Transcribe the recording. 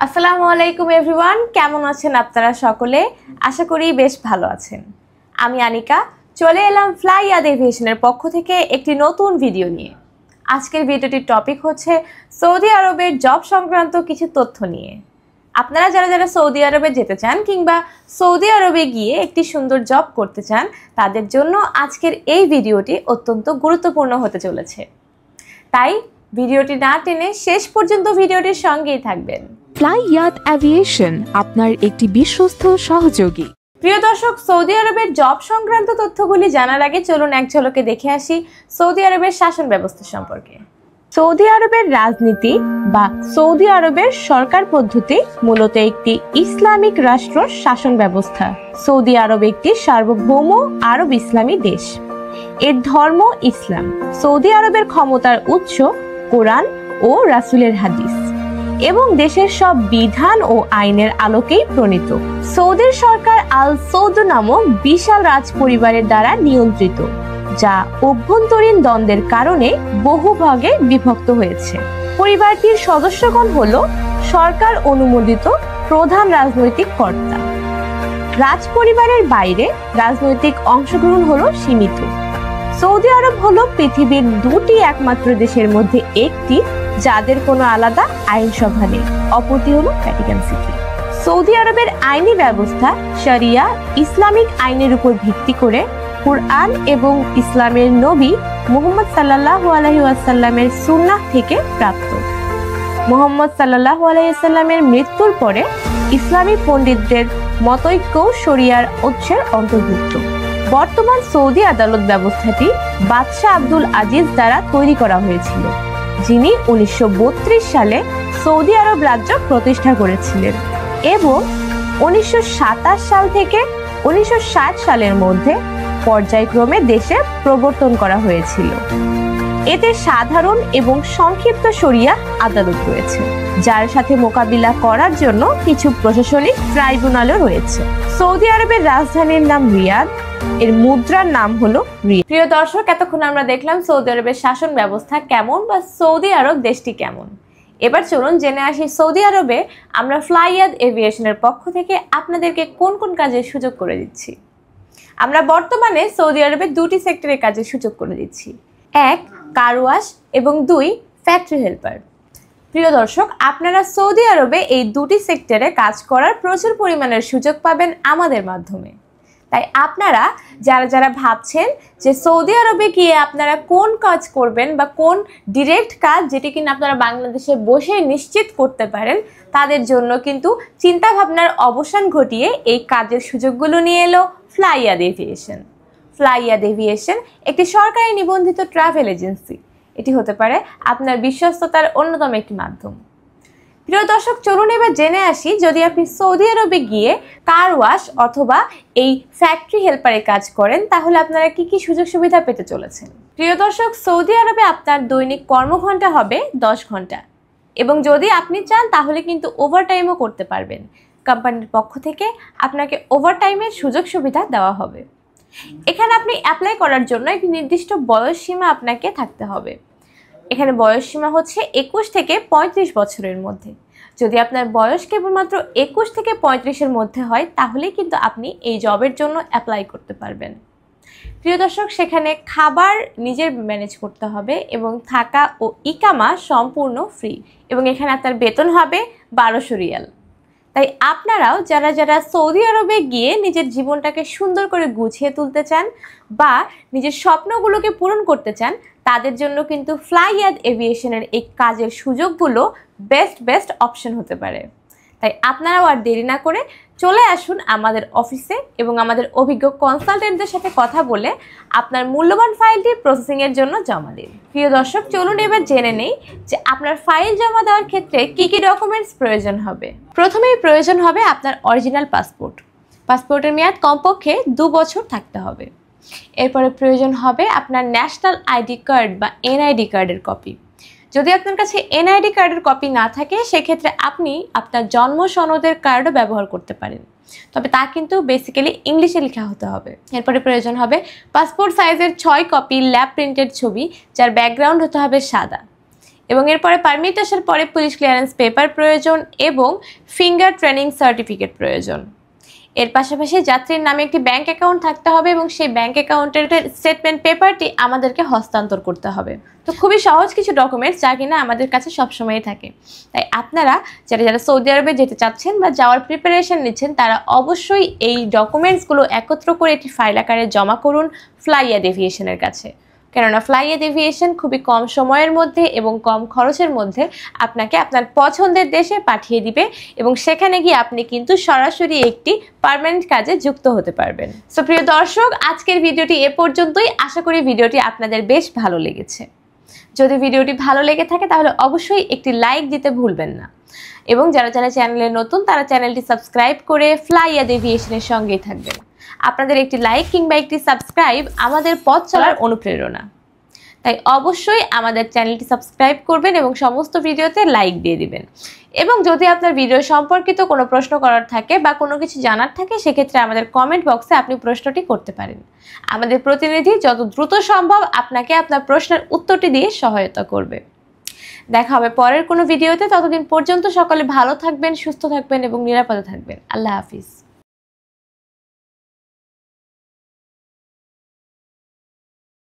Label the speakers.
Speaker 1: আসসালামু আলাইকুম এভরিওয়ান, কেমন আছেন আপনারা সকলে? আশা করি বেশ ভালো আছেন। আমি আনিকা চলে এলাম ফ্লাইয়াদ এভিয়েশনের পক্ষ থেকে একটি নতুন ভিডিও নিয়ে। আজকের ভিডিওটির টপিক হচ্ছে সৌদি আরবের জব সংক্রান্ত কিছু তথ্য নিয়ে। আপনারা যারা যারা সৌদি আরবে যেতে চান কিংবা সৌদি আরবে গিয়ে একটি সুন্দর জব করতে চান, তাদের জন্য আজকের এই ভিডিওটি অত্যন্ত গুরুত্বপূর্ণ হতে চলেছে। তাই ভিডিওটি না টেনে শেষ পর্যন্ত ভিডিওটির সঙ্গেই থাকবেন।
Speaker 2: ফ্লাইয়াদ এভিয়েশন আপনার একটি বিশ্বস্ত সহযোগী।
Speaker 1: প্রিয় দর্শক, সৌদি আরবের জব সংক্রান্ত তথ্যগুলি জানার আগে চলুন এক ঝলকে দেখে আসি সৌদি আরবের শাসন ব্যবস্থা সম্পর্কে। সৌদি আরবের রাজনীতি বা সৌদি আরবের সরকার পদ্ধতি মূলত একটি ইসলামিক রাষ্ট্র শাসন ব্যবস্থা। সৌদি আরব একটি সার্বভৌম আরব ইসলামী দেশ। এর ধর্ম ইসলাম। সৌদি আরবের ক্ষমতার উৎস কোরআন ও রাসূলের হাদিস এবং দেশের সব বিধান ও আইনের আলোকেই প্রণীত। সৌদির সরকার আল সৌদ নামক বিশাল রাজ পরিবারের দ্বারা নিয়ন্ত্রিত, যা অভ্যন্তরীণ দ্বন্দ্বের কারণে বহু ভাগে বিভক্ত হয়েছে। পরিবারটির সদস্যগণ হল সরকার অনুমোদিত প্রধান রাজনৈতিক কর্তা। রাজ পরিবারের বাইরে রাজনৈতিক অংশগ্রহণ হলো সীমিত। সৌদি আরব হলো পৃথিবীর দুটি একমাত্র দেশের মধ্যে একটি যাদের কোনো আলাদা আইনসভা নেই, অপরটি হলো ভ্যাটিকান সিটি। সৌদি আরবের আইনি ব্যবস্থা শরিয়া ইসলামিক আইনের উপর ভিত্তি করে কুরআন এবং ইসলামের নবী মুহাম্মদ সাল্লাল্লাহু আলাইহি ওয়াসাল্লামের সুন্নাহ থেকে প্রাপ্ত। মুহাম্মদ সাল্লাল্লাহু আলাইহি ওয়াসাল্লামের মৃত্যুর পরে ইসলামী পণ্ডিতদের মতৈক্য শরিয়ার উৎসের অন্তর্ভুক্ত। বর্তমান সৌদি আদালত ব্যবস্থাটি বাদশাহ আব্দুল আজিজ দ্বারা তৈরি করা হয়েছিল, যিনি 1932 সালে সৌদি আরব রাজ্য প্রতিষ্ঠা করেছিলেন এবং 1927 সাল থেকে 1960 সালের মধ্যে পর্যায়ক্রমে দেশে প্রবর্তন করা হয়েছিল। এতে সাধারণ এবং সংক্ষিপ্ত শরিয়া আদালত রয়েছে, যার সাথে মোকাবিলা করার জন্য কিছু প্রশাসনিক ট্রাইব্যুনালও রয়েছে। সৌদি আরবের রাজধানীর নাম রিয়াদ, এর মুদ্রার নাম হলো রিয়াল। প্রিয় দর্শক, এতক্ষণ আমরা দেখলাম সৌদি আরবের শাসন ব্যবস্থা কেমন বা সৌদি আরব দেশটি কেমন। এবার চলুন জেনে আসি সৌদি আরবে আমরা ফ্লাইয়াদ এভিয়েশনের পক্ষ থেকে আপনাদেরকে কোন কোন কাজের সুযোগ করে দিচ্ছি। আমরা বর্তমানে সৌদি আরবে দুটি সেক্টরে কাজের সুযোগ করে দিচ্ছি, 1 কার ওয়াশ এবং 2 ফ্যাক্টরি হেল্পার। প্রিয় দর্শক, আপনারা সৌদি আরবে এই দুটি সেক্টরে কাজ করার প্রচুর পরিমাণের সুযোগ পাবেন আমাদের মাধ্যমে। তাই আপনারা যারা যারা ভাবছেন যে সৌদি আরবে গিয়ে আপনারা কোন কাজ করবেন বা কোন ডিরেক্ট কাজ যেটি কিনা আপনারা বাংলাদেশে বসে নিশ্চিত করতে পারেন, তাদের জন্য কিন্তু চিন্তা ভাবনার অবসান ঘটিয়ে এই কাজের সুযোগগুলো নিয়ে এলো ফ্লাইয়াদ এভিয়েশন। ফ্লাইয়াদ এভিয়েশন একটি সরকারি নিবন্ধিত ট্রাভেল এজেন্সি। এটি হতে পারে আপনার বিশ্বস্ততার অন্যতম একটি মাধ্যম। প্রিয় দর্শক, চলুন এবার জেনে আসি যদি আপনি সৌদি আরবে গিয়ে কার ওয়াশ অথবা এই ফ্যাক্টরি হেল্পারে কাজ করেন তাহলে আপনারা কি কি সুযোগ সুবিধা পেতে চলেছেন। প্রিয় দর্শক, সৌদি আরবে আপনার দৈনিক কর্মঘণ্টা হবে 10 ঘন্টা এবং যদি আপনি চান তাহলে কিন্তু ওভারটাইমও করতে পারবেন। কোম্পানির পক্ষ থেকে আপনাকে ওভারটাইমের সুযোগ সুবিধা দেওয়া হবে। এখানে আপনি অ্যাপ্লাই করার জন্য একটি নির্দিষ্ট বয়স সীমা আপনাকে থাকতে হবে। এখানে বয়স সীমা হচ্ছে 21 থেকে 35 বছরের মধ্যে। যদি আপনার বয়স কেবলমাত্র 21 থেকে 35-এর মধ্যে হয় তাহলেই কিন্তু আপনি এই জবের জন্য অ্যাপ্লাই করতে পারবেন। প্রিয় দর্শক, সেখানে খাবার নিজের ম্যানেজ করতে হবে এবং থাকা ও ইকামা সম্পূর্ণ ফ্রি এবং এখানে আপনার বেতন হবে 1200 রিয়াল। তাই আপনারাও যারা যারা সৌদি আরবে গিয়ে নিজের জীবনটাকে সুন্দর করে গুছিয়ে তুলতে চান বা নিজের স্বপ্নগুলোকে পূরণ করতে চান, তাদের জন্য কিন্তু ফ্লাইয়াদ এভিয়েশনের এই কাজের সুযোগগুলো বেস্ট অপশন হতে পারে। তাই আপনারাও আর দেরি না করে চলে আসুন আমাদের অফিসে এবং আমাদের অভিজ্ঞ কনসালটেন্টদের সাথে কথা বলে আপনার মূল্যবান ফাইলটি প্রসেসিংয়ের জন্য জমা দিন। প্রিয় দর্শক, চলুন এবার জেনে নেই যে আপনার ফাইল জমা দেওয়ার ক্ষেত্রে কি কি ডকুমেন্টস প্রয়োজন হবে। প্রথমেই প্রয়োজন হবে আপনার অরিজিনাল পাসপোর্ট। পাসপোর্টের মেয়াদ কমপক্ষে 2 বছর থাকতে হবে। এরপরে প্রয়োজন হবে আপনার ন্যাশনাল আইডি কার্ড বা এনআইডি কার্ডের কপি। যদি আপনার কাছে এনআইডি কার্ডের কপি না থাকে সেক্ষেত্রে আপনি আপনার জন্ম সনদের কার্ডও ব্যবহার করতে পারেন, তবে তা কিন্তু বেসিক্যালি ইংলিশে লেখা হতে হবে। এরপরে প্রয়োজন হবে পাসপোর্ট সাইজের 6 কপি ল্যাব প্রিন্টেড ছবি, যার ব্যাকগ্রাউন্ড হতে হবে সাদা। এবং এরপরে পারমিট আসার পরে পুলিশ ক্লিয়ারেন্স পেপার প্রয়োজন এবং ফিঙ্গার ট্রেনিং সার্টিফিকেট প্রয়োজন। এর পাশাপাশি যাত্রীর নামে একটি ব্যাংক অ্যাকাউন্ট থাকতে হবে এবং সেই ব্যাংক অ্যাকাউন্টের স্টেটমেন্ট পেপারটি আমাদেরকে হস্তান্তর করতে হবে। তো খুবই সহজ কিছু ডকুমেন্টস যা কিনা আমাদের কাছে সবসময়ই থাকে। তাই আপনারা যারা সৌদি আরবে যেতে চাচ্ছেন বা যাওয়ার প্রিপারেশন নিচ্ছেন তারা অবশ্যই এই ডকুমেন্টসগুলো একত্র করে একটি ফাইল আকারে জমা করুন ফ্লাইয়াদ এভিয়েশনের কাছে। কেননা ফ্লাইয়াদ এভিয়েশন খুবই কম সময়ের মধ্যে এবং কম খরচের মধ্যে আপনাকে আপনার পছন্দের দেশে পাঠিয়ে দিবে এবং সেখানে গিয়ে আপনি কিন্তু সরাসরি একটি পার্মানেন্ট কাজে যুক্ত হতে পারবেন। সো প্রিয় দর্শক, আজকের ভিডিওটি এ পর্যন্তই। আশা করি ভিডিওটি আপনাদের বেশ ভালো লেগেছে। যদি ভিডিওটি ভালো লেগে থাকে তাহলে অবশ্যই একটি লাইক দিতে ভুলবেন না এবং যারা চ্যানেলে নতুন তারা চ্যানেলটি সাবস্ক্রাইব করে ফ্লাইয়াদ এভিয়েশনের সঙ্গেই থাকবেন। আপনাদের একটি লাইক কিংবা একটি সাবস্ক্রাইব আমাদের পথ চলার অনুপ্রেরণা। তাই অবশ্যই আমাদের চ্যানেলটি সাবস্ক্রাইব করবেন এবং সমস্ত ভিডিওতে লাইক দিয়ে দিবেন। এবং যদি আপনার ভিডিও সম্পর্কিত কোনো প্রশ্ন করার থাকে বা কোনো কিছু জানার থাকে সেক্ষেত্রে আমাদের কমেন্ট বক্সে আপনি প্রশ্নটি করতে পারেন। আমাদের প্রতিনিধি যত দ্রুত সম্ভব আপনাকে আপনার প্রশ্নের উত্তরটি দিয়ে সহায়তা করবে। দেখা হবে পরের কোনো ভিডিওতে। ততদিন পর্যন্ত সকলে ভালো থাকবেন, সুস্থ থাকবেন এবং নিরাপদে থাকবেন। আল্লাহ হাফিজ।